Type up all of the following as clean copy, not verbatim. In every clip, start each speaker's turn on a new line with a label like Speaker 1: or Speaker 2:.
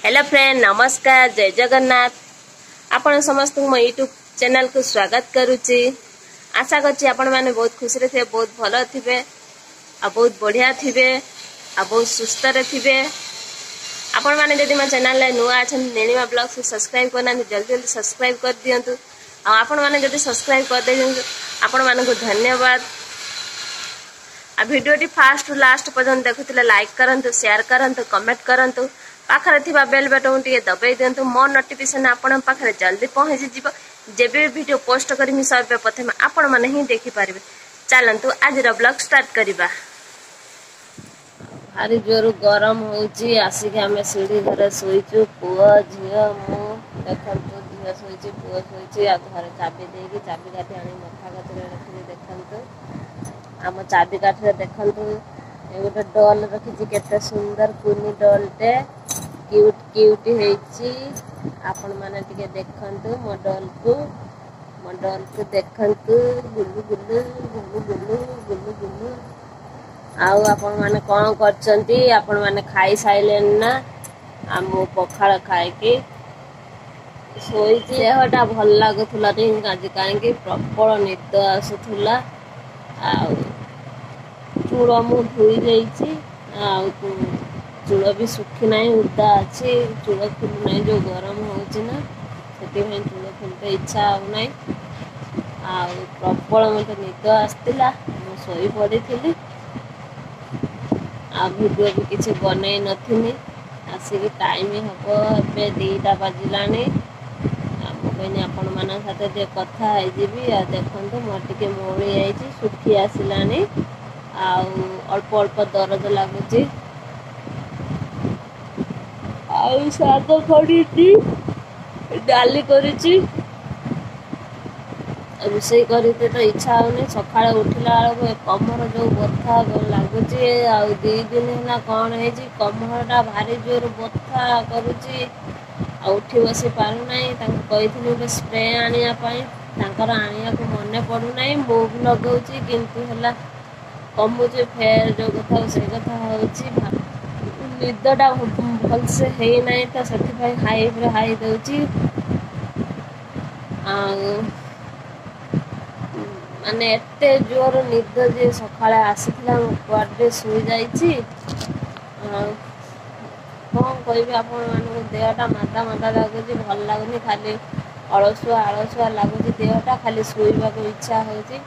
Speaker 1: Hello friend नमस्कार जय जगन्नाथ आपण समस्त मो यूट्यूब चैनल को स्वागत करुच्ची। आशा करछि आपण माने बहुत खुशी रे थे, बहुत भलो थिबे आ बहुत बढ़िया थिबे आ बहुत सुस्त रे थिबे। आपण माने जदि मो चैनल ले नुआ अछन नीलिमा ब्लॉग को सब्सक्राइब करना जल्दी जल्दी सब्सक्राइब कर दियंतु। आ आपण माने जदि सब्सक्राइब कर देयंतु आपण माने को धन्यवाद। आ वीडियो टी फास्ट टू लास्ट पर्यंत देखुतिले लाइक करंतु, शेयर करंतु, कमेंट करंतु, पाखरे थिबा बेल बटन टी दबाई दियंतु। मो नोटिफिकेशन आपण पाखरे जल्दी पहुंची जिवो। जेबे वीडियो पोस्ट करमी सबे प्रथम आपण माने ही देखि पारिबे। चलंतु आज रो ब्लॉग स्टार्ट करिबा। भारी जोर गरम होउची, आसी के हमें सीढ़ी घरे सोइचु, पुआ झियो मु देखंतु। झियो सोइची, पुआ सोइची, आ घरे चाबी देगी, चाबी काठी आनी मथा गतरे रखि देखंतु। आम चाबी काठी देखंतु ए गोटे डॉल रखिची, केते सुंदर कुनी डॉलटे, क्यूट क्यूट हेची। आपण माने टिके देखंतु मो डॉल को देखंतु। गुलु गुलु गुलु गुलु गुलु गुलु। आउ आपण माने कोन करचंती? आपण माने खाई साइलेन ना? आ मो पखाळ खाए के सोइची। देहटा भल लागुथुला रे आज काहेकि प्रबल निद आसुथुला। आउ चूड़ मु धोई जाइछि, आउ चूड़ भी सुखी नहीं, उदा अच्छी। चूड़ फुल नहीं, जो गरम होची ना सेति में चूड़ फुलते इच्छा हो नहीं। आउ प्रबल मते निद आस्तिला, मु सोई पड़िथिली। आ वीडियो भी किछि बनै नथिनी। आसिक टाइम हबो एबे 2टा बाजिलानी। मु कहनी आपण मान साथे जे कथा है जीबी। आ देखंतु मोर टिके मोळी आइछि, सुखी आसिलानी। आउ अल्प अल्प दरद लागुची। आउ साद पड़ीची, डाली करिची। रोषेई करते तो इच्छा होनी। सकाଳେ उठिला बेलू कमर जो बथा लगुच। आ 2 दिन है कौन है कमरटा भारी जोर बथा करुच्ची। उठी बसी पारूना। कही गोटे स्प्रे आने आनिया को मन पड़ूना। मु भी लगौची किंतु है कमुचे फेर जो कथा से कथा होची। निदटा भलसे है ना तो से हाई दौची। माने एते जोर निद जे सकाळे आसीथिला कुआडे सुई जाइछि। कौन कहबी आपण मानको देहटा मादा मादा लगुच, भल लगुनि। खाली अलसुआ अलसुआ लगुच देहटा, खाली सोइबा को इच्छा होची।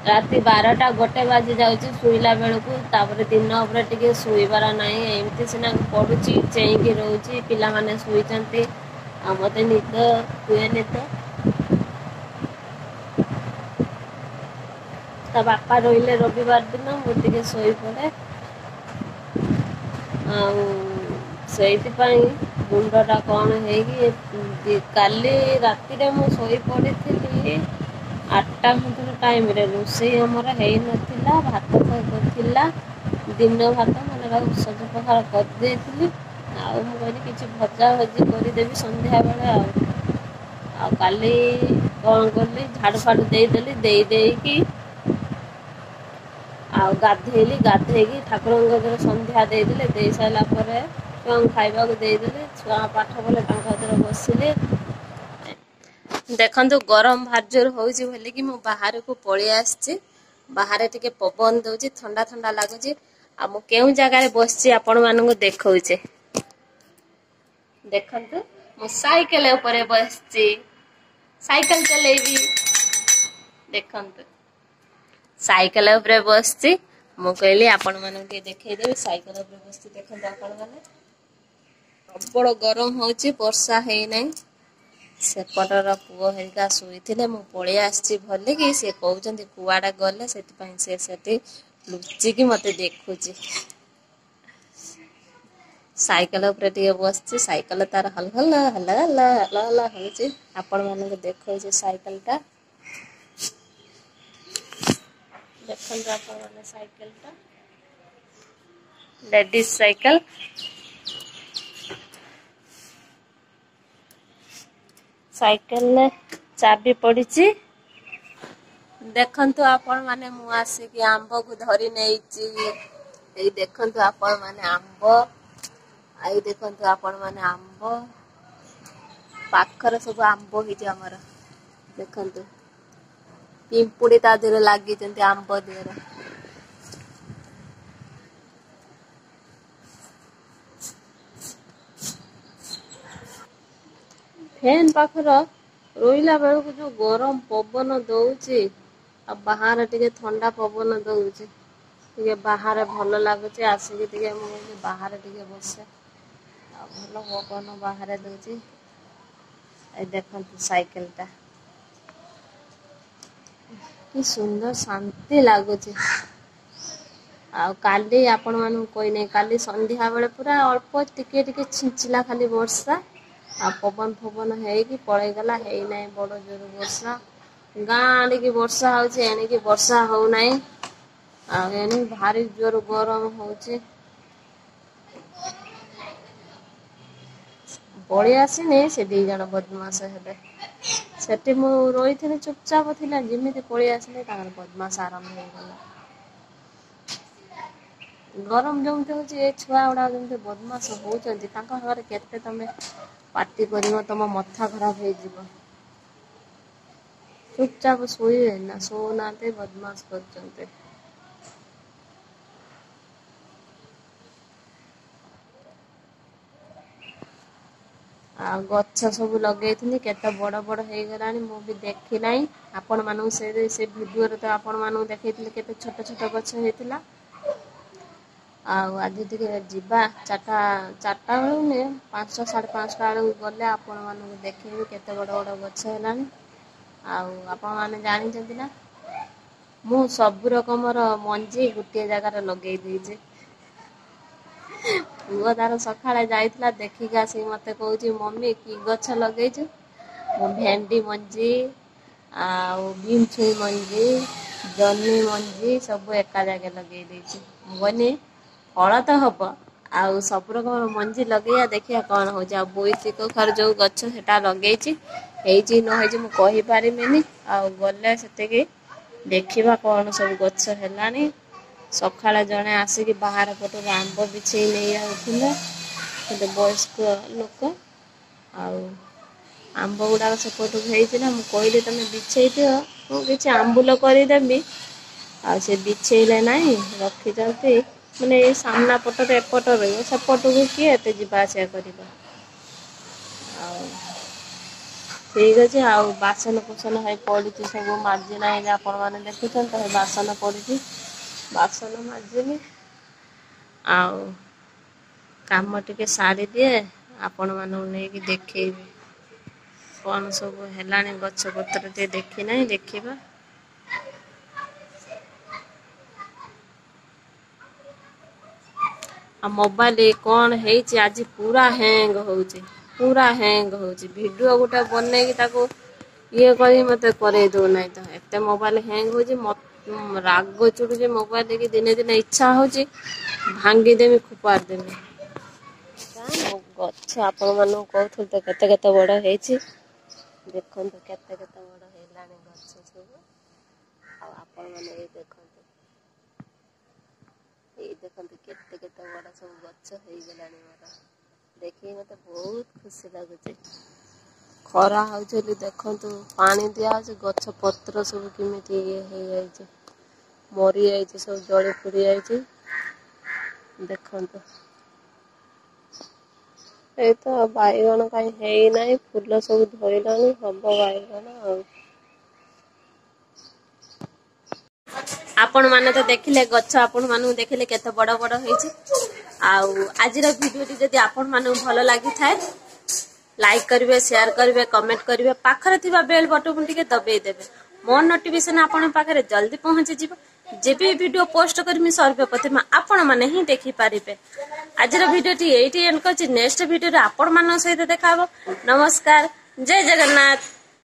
Speaker 1: राति 12टा 1 बाजी जाउची सुईला बेलकू। तापर दिन उपरे टिके सुईबार नाही, एमती सिना पडुची चेईकी रहउची। पिला माने सुईचंती, आ मते निद हुएनी। तो ता बापा रहिले रविवार दिन मुझे शोई पड़े। से मुंडटा कौन है काली राति मु शोई पड़ी 8टा खंडर टाइम रे। रोषेई आमर है नथिला, भात थिला दिन भात मैंने सज पखार करदे। आउ मु कहनी किछि भजा भजी करदेवी संध्या बेले। आ काली कौन कली झाड़ू फाड़ू देदेली आउ गाधेली। गाधेकी ठाकुर संध्या देदेले। दे सारा पर छुआ खाइबा देदेले। छुआ पाठ बोले बसिले। देखंतु गरम भार जोर होउची बोली कि मु बाहर को पळी आछी। बाहर टिके पवन दउची, ठंडा ठंडा लागुची। आ मु केउ जगह रे बसची आपण मानकु देखौचे। देखंतु मु साइकिल ऊपर बसची, साइकिल चलेबी। देखंतु साइकिल ऊपर बसची। मु कहली आपण मानकु देखै देबी साइकिल ऊपर बसची। देखंतु आपण माने प्रबल गरम होउची, वर्षा है नै। सेपटर पुओ हेरिका शुईथिले, मु पळी आछी भले कि से कहउचंती कुआडा गले सेति पई से सेति लुचि कि मते देखुची। साइकिल ऊपर टिके बसची, साइकिल तार हल हल हल हल हल हल होउची। आपण मानकु देखौची साइकिलटा। देखंतु आपण माने साइकिलटा लेडीज साइकिल। साइकिल ने चाबी पड़ीची। देखंतु आपण माने मु आसी कि आंब को धरी नेइची। एई देखंतु आपण माने आंब ଏଇ ଦେଖନ୍ତୁ ଆପଣ ମାନେ ଆମ୍ବ ପାଖରେ ସବୁ ଆମ୍ବ ହେଇଛି ଆମର ଦେଖନ୍ତୁ ପିମ୍ପୁଡି ତା ଦେହରେ ଲାଗିଛନ୍ତି ଆମ୍ବ ଦେହରେ। ଫ୍ୟାନ୍ ପାଖର ରହିଲା ବେଳକୁ ଯୋଉ ଗରମ ପବନ ଦଉଛି ଆଉ ବାହାରେ ଟିକେ ଥଣ୍ଡା ପବନ ଦଉଛି ଟିକେ ବାହାରେ ଭଲ ଲାଗୁଛି ଆସିକି ଟିକେ ମୁଁ ବାହାରେ ଟିକେ ବସେ ଆଉ ଭଲ ପବନ ବାହାରେ ଦଉଛି। ଏ ଦେଖନ୍ତୁ ସାଇକେଲ ଟା କି ସୁନ୍ଦର ଶାନ୍ତି ଲାଗୁଛି। ଆଉ କାଲି ଆପଣ ମାନଙ୍କୁ କହିନେଇ କାଲି ସନ୍ଧ୍ୟା ବେଳେ ପୁରା ଅଳ୍ପ ଟିକେ ଟିକେ ଛିଞ୍ଚିଲା ଖାଲି ବର୍ଷା ଆଉ ପବନ ଫବନ ହେଇକି ପଳେଇଗଲା ହେଇନାହିଁ ବଡ ଜୋର ବର୍ଷା। ଗାଁ ଆଣିକି ବର୍ଷା ହଉଛି ଏଣିକି ବର୍ଷା ହଉନାହିଁ ଆଉ ଏଣି ଭାରି ଜୋର ଗରମ ହଉଛି। ପଳେଇ ଆସିନି ସେ ଦି ଜଣ ବଦମାସ ହେବେ ସେଠି ମୁଁ ରହିଥିଲି ଚୁପଚାପ ଥିଲା ଯେମିତି ପଳେଇ ଆସିଲେ ତାଙ୍କର ବଦମାସ ଆରମ୍ଭ ହେଇଗଲା। ଗରମ ଯେମିତି ହଉଛି ଏ ଛୁଆ ଗୁଡା ଯେମିତି ବଦମାସ ହଉଛନ୍ତି ତାଙ୍କ ଘରେ କେତେ ତମେ ପାଟି କରିବ ତମ ମଥା ଖରାପ ହେଇଯିବ। ଚୁପଚାପ ଶୋଇବେ ନା ଶୋଉନାହାନ୍ତି ବଦମାସ କରୁଛନ୍ତି। ଆଉ ଗଛ ସବୁ ଲଗେଇଥିଲି କେତେ ବଡ ବଡ ହେଇଗଲାଣି ମୁଁ ବି ଦେଖି ନାହିଁ। ଆପଣ ମାନଙ୍କୁ ସେ ଭିଡିଓରେ ତ ଆପଣ ମାନଙ୍କୁ ଦେଖେଇଥିଲେ କେତେ ଛୋଟ ଛୋଟ ଗଛ ହେଇଥିଲା। ଆଉ ଆଜି ଟିକେ ଯିବା ଚାରିଟା ବେଳକୁ ନୁହେଁ 5ଟା 5:30 ବେଳକୁ ଗଲେ ଆପଣ ମାନଙ୍କୁ ଦେଖେଇବି କେତେ ବଡ ବଡ ଗଛ ହେଲାଣି। ଆଉ ଆପଣ ମାନେ ଜାଣିଛନ୍ତି ନା ମୁଁ ସବୁ ରକମର ମଞ୍ଜି ଗୋଟିଏ ଜାଗାରେ ଲଗେଇ ଦେଇଛି। ପୁଅ ତାର ସକାଳେ ଯାଇଥିଲା ଦେଖିକି ଆସିକି ମତେ କହୁଛି ମମି କି ଗଛ ଲଗେଇଛୁ ମୁଁ ଭେଣ୍ଡି ମଞ୍ଜି ଆଉ ବିମ୍ ଛୁଇଁ ମଞ୍ଜି ଜହ୍ନି ମଞ୍ଜି ସବୁ ଏକା ଜାଗେ ଲଗେଇ ଦେଇଛି। ମୁଁ କହିନି ଫଳ ତ ହବ ଆଉ ସବୁ ରକମ ମଞ୍ଜି ଲଗେଇବା ଦେଖିବା କଣ ହଉଛି ଆଉ ବୋଇତି କଖାରୁ ଯୋଉ ଗଛ ସେଟା ଲଗେଇଛି ହେଇଛି ନ ହେଇଛି ମୁଁ କହିପାରିବିନି ଆଉ ଗଲେ ସେତିକି ଦେଖିବା କଣ ସବୁ ଗଛ ହେଲାଣି। ସକାଳେ ଜଣେ ଆସିକି ବାହାର ପଟରୁ ଆମ୍ବ ବିଛେଇ ନେଇ ଯାଉଥିଲା ଗୋଟେ ବୟସ୍କ ଲୋକ ଆଉ ଆମ୍ବ ଗୁଡାକ ସେପଟକୁ ହେଇଥିଲା ମୁଁ କହିଲି ତମେ ବିଛେଇ ଦିଅ ମୁଁ କିଛି ଆମ୍ବୁଲ କରିଦେବି ଆଉ ସେ ବିଛେଇଲେ ନାହିଁ ରଖିଛନ୍ତି ମାନେ ଏଇ ସାମ୍ନା ପଟରେ ଏପଟ ରହିବ ସେପଟକୁ କିଏ ଏତେ ଯିବା ଆସିବା କରିବ। ଆଉ ଠିକ ଅଛି ଆଉ ବାସନ କୁସନ ହେଇ ପଡିଛି ସବୁ ମାଜି ନାହିଁ ଆପଣ ମାନେ ଦେଖୁଛନ୍ତି ତ ବାସନ ପଡିଛି ବାସନ ମାଜିବି ଆଉ କାମ ଟିକେ ସାରିଦିଏ ଆପଣ ମାନଙ୍କୁ ନେଇକି ଦେଖେଇବି। କଣ ସବୁ ହେଲାଣି ଗଛ ପତ୍ର ଟିକେ ଦେଖି ନାହିଁ ଦେଖିବା। ଆଉ ମୋବାଇଲ କଣ ହେଇଛି ଆଜି ପୁରା ହ୍ୟାଙ୍ଗ ହଉଛି। ପୁରା ହ୍ୟାଙ୍ଗ ହଉଛି ଭିଡିଓ ଗୋଟେ ବନେଇକି ତାକୁ ଇଏ କରି ମତେ କରେଇ ଦଉନାହିଁ ତ ଏତେ ମୋବାଇଲ ହ୍ୟାଙ୍ଗ ହଉଛି ରାଗ ଚିଡୁଛି ମୋବାଇଲ ଦେଖି ଦିନେ ଦିନେ ଇଚ୍ଛା ହଉଛି ଭାଙ୍ଗିଦେମି ଫୋପାଡି ଦେମି। ଗଛ ଆପଣ ମାନଙ୍କୁ କହୁଥିଲି ତ କେତେ କେତେ ବଡ ହେଇଛି ଦେଖନ୍ତୁ କେତେ କେତେ ବଡ ହେଲାଣି ଗଛ ସବୁ ଆଉ ଆପଣ ମାନେ ଏଇ ଦେଖନ୍ତୁ କେତେ କେତେ ବଡ ସବୁ ଗଛ ହେଇଗଲାଣି ମୋର ଦେଖିକି ମତେ ବହୁତ ଖୁସି ଲାଗୁଛି। ଖରା ହଉଛି ବୋଲି ଦେଖନ୍ତୁ ପାଣି ଦିଆହଉଛି ଗଛ ପତ୍ର ସବୁ କେମିତି ଇଏ ହେଇଯାଇଛି ମରି ଯାଇଛି ସବୁ ଜଳି ପୋଡି ଯାଇଛି ଦେଖନ୍ତୁ। ଏଇତ ବାଇଗଣ କାହିଁ ହେଇନାହିଁ ଫୁଲ ସବୁ ଧଇଲାଣି ହବ ବାଇଗଣ ଆଉ। ଆପଣ ମାନେ ତ ଦେଖିଲେ ଗଛ ଆପଣ ମାନଙ୍କୁ ଦେଖିଲେ କେତେ ବଡ ବଡ ହେଇଛି ଆଉ ଆଜିର ଭିଡିଓଟି ଯଦି ଆପଣ ମାନଙ୍କୁ ଭଲ ଲାଗିଥାଏ ଲାଇକ୍ କରିବେ ସେୟାର କରିବେ କମେଣ୍ଟ କରିବେ ପାଖରେ ଥିବା ବେଲ ବଟନକୁ ଟିକେ ଦବେଇ ଦେବେ ମୋ ନୋଟିଫିକେସନ ଆପଣଙ୍କ ପାଖରେ ଜଲଦି ପହଞ୍ଚିଯିବ ଯେବେ ଭିଡିଓ ପୋଷ୍ଟ କରିମି ସର୍ବପ୍ରଥମେ ଆପଣ ମାନେ ହିଁ ଦେଖିପାରିବେ। ଆଜିର ଭିଡିଓଟି ଏଇଠି ଏଣ୍ଡ କରୁଛି ନେକ୍ସଟ ଭିଡିଓରେ ଆପଣ ମାନଙ୍କ ସହିତ ଦେଖାହବ। ନମସ୍କାର ଜୟ ଜଗନ୍ନାଥ।